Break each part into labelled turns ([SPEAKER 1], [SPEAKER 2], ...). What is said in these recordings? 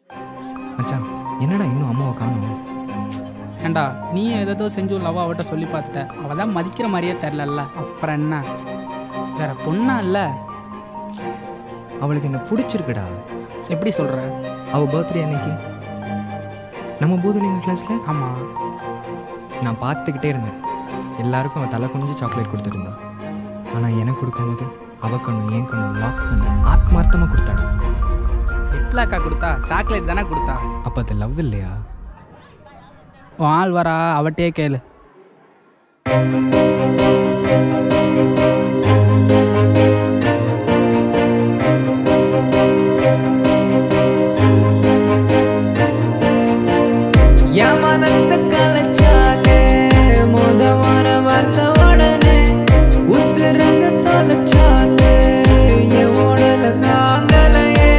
[SPEAKER 1] மச்சான் என்னடா இன்னும் அம்மாவை காணும்?
[SPEAKER 2] ஏண்டா நீ ஏதோ செஞ்சு லவ் அவட்ட சொல்லி பார்த்துட்ட. அவள் தான் மதிக்கிற மாதிரியே தெரிலல்ல. அப்புறம் என்ன வேற பொண்ணா இல்லை?
[SPEAKER 1] அவளுக்கு என்ன பிடிச்சிருக்குடா.
[SPEAKER 2] எப்படி சொல்கிற?
[SPEAKER 1] அவள் பர்த்டே அன்னைக்கு நம்ம பூதலிங்க கிளாஸில்
[SPEAKER 2] ஆமாம்
[SPEAKER 1] நான் பார்த்துக்கிட்டே இருந்தேன். எல்லாருக்கும் அவள் தலை குனிஞ்சு சாக்லேட் கொடுத்துருந்தான். ஆனால் எனக்கு கொடுக்கும்போது அவள் கண்ணு என் கண்ணு லாக் பண்ணி ஆத்மார்த்தமாக கொடுத்தாடா.
[SPEAKER 2] லிப்லாக்கா கொடுத்தா? சாக்லேட் தானே கொடுத்தா?
[SPEAKER 1] அப்போ அது லவ் இல்லையா?
[SPEAKER 2] உன் ஆள் வரா, அவட்டே கேளு.
[SPEAKER 3] என் மனச கலைச்சாலே மோதமான வார்த்தை உடனே உசுரங்க தொலைச்சாலே என் உடல தாங்கலையே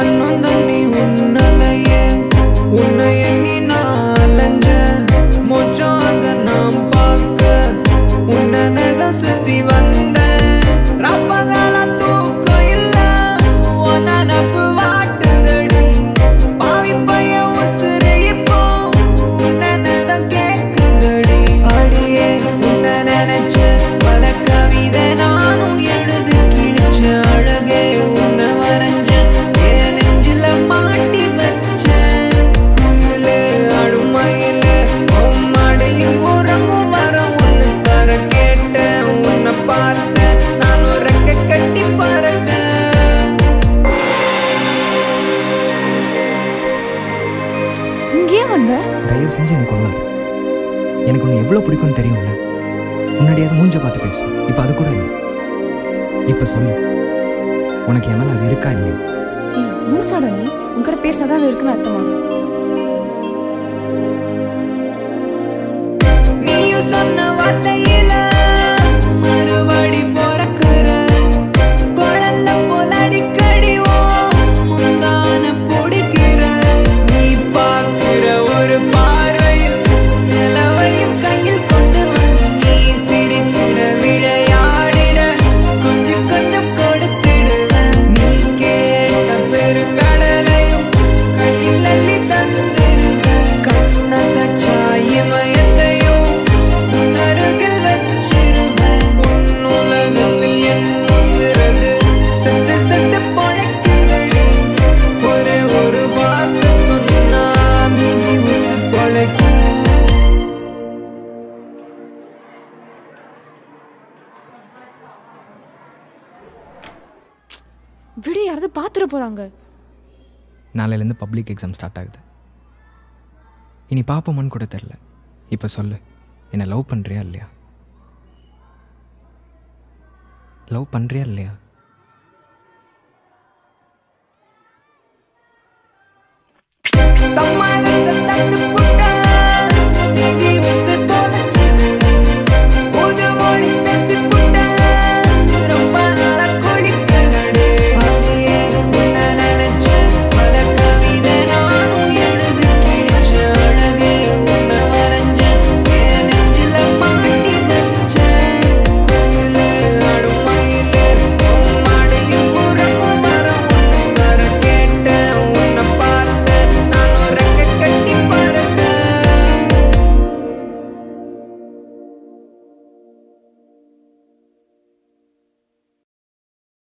[SPEAKER 3] அண்ணன் தண்ணி உன்னலையே உன்னை எண்ணி நாலஞ்ச மோச்சம் அத நாம் பார்க்க உன்னதான் சுத்தி வந்தேன். ரப்பகால தூக்கம் இல்ல உன் நினப்பு வாட்டுதடி பாவி பையன் உசுரை இப்போ உன்னதான் கேக்குதடி. அடியே உன்னை நினைச்ச பல கவிதை நானும் எழுதி கிழிச்ச அழகே உன்னை வரைஞ்ச என் நெஞ்சில மாட்டி வச்சேன். குயிலே அடுமையிலே மடியில் உறங்கும் வர ஒன்று தர கேட்டேன். உன்னை பார்த்தேன் நான் உறக்க கட்டி பறக்க.
[SPEAKER 4] இங்கேயே வந்த?
[SPEAKER 1] தயவு செஞ்சு எனக்கு கொள்ளாது. எனக்கு உன்னை எவ்வளோ பிடிக்கும்னு தெரியும்ல. முன்னாடியாவது மூஞ்ச பார்த்து பேசும். இப்போ அது கூட இல்லை. இப்போ சொல்லு, உனக்கு என் மேலே அது இருக்கா இல்லையா?
[SPEAKER 4] ஏய் லூசாடா நீ. உன்கிட்ட பேசினாதான் அது இருக்குன்னு அர்த்தமா?
[SPEAKER 3] நீயும் சொன்ன வார்த்தையில மறுபடி பிறக்குற குழந்தை போல அடிக்கடி முந்தான பிடிக்கிற. நீ பார்க்கிற ஒரு பார்வையில் நிலவையும் கையில் கொண்டு வந்து நீ சிரித்திட விளையாடிட கொஞ்சம் கொஞ்சம் கொடுத்திடுவேன். நீ கேட்ட பெருங்கடலையும் கையில் அள்ளி தந்திடுவேன். கண்ண சச்சா இமயத்தையும் உன்னருகில் வச்சிருவேன். உன் உலகத்தில் என் உசுரது செத்து செத்து பொழைக்குதடி. ஒரே ஒரு வார்த்தை சொன்னா மீதி உசுர் பொழைக்கும்.
[SPEAKER 4] விடு, யாராவது பாத்துற போறாங்க.
[SPEAKER 1] நாளையிலேருந்து பப்ளிக் எக்ஸாம் ஸ்டார்ட் ஆகுது. இனி பார்ப்போமான்னு கூட தெரில. இப்போ சொல்லு, என்னை லவ் பண்ணுறியா இல்லையா? லவ் பண்ணுறியா இல்லையா?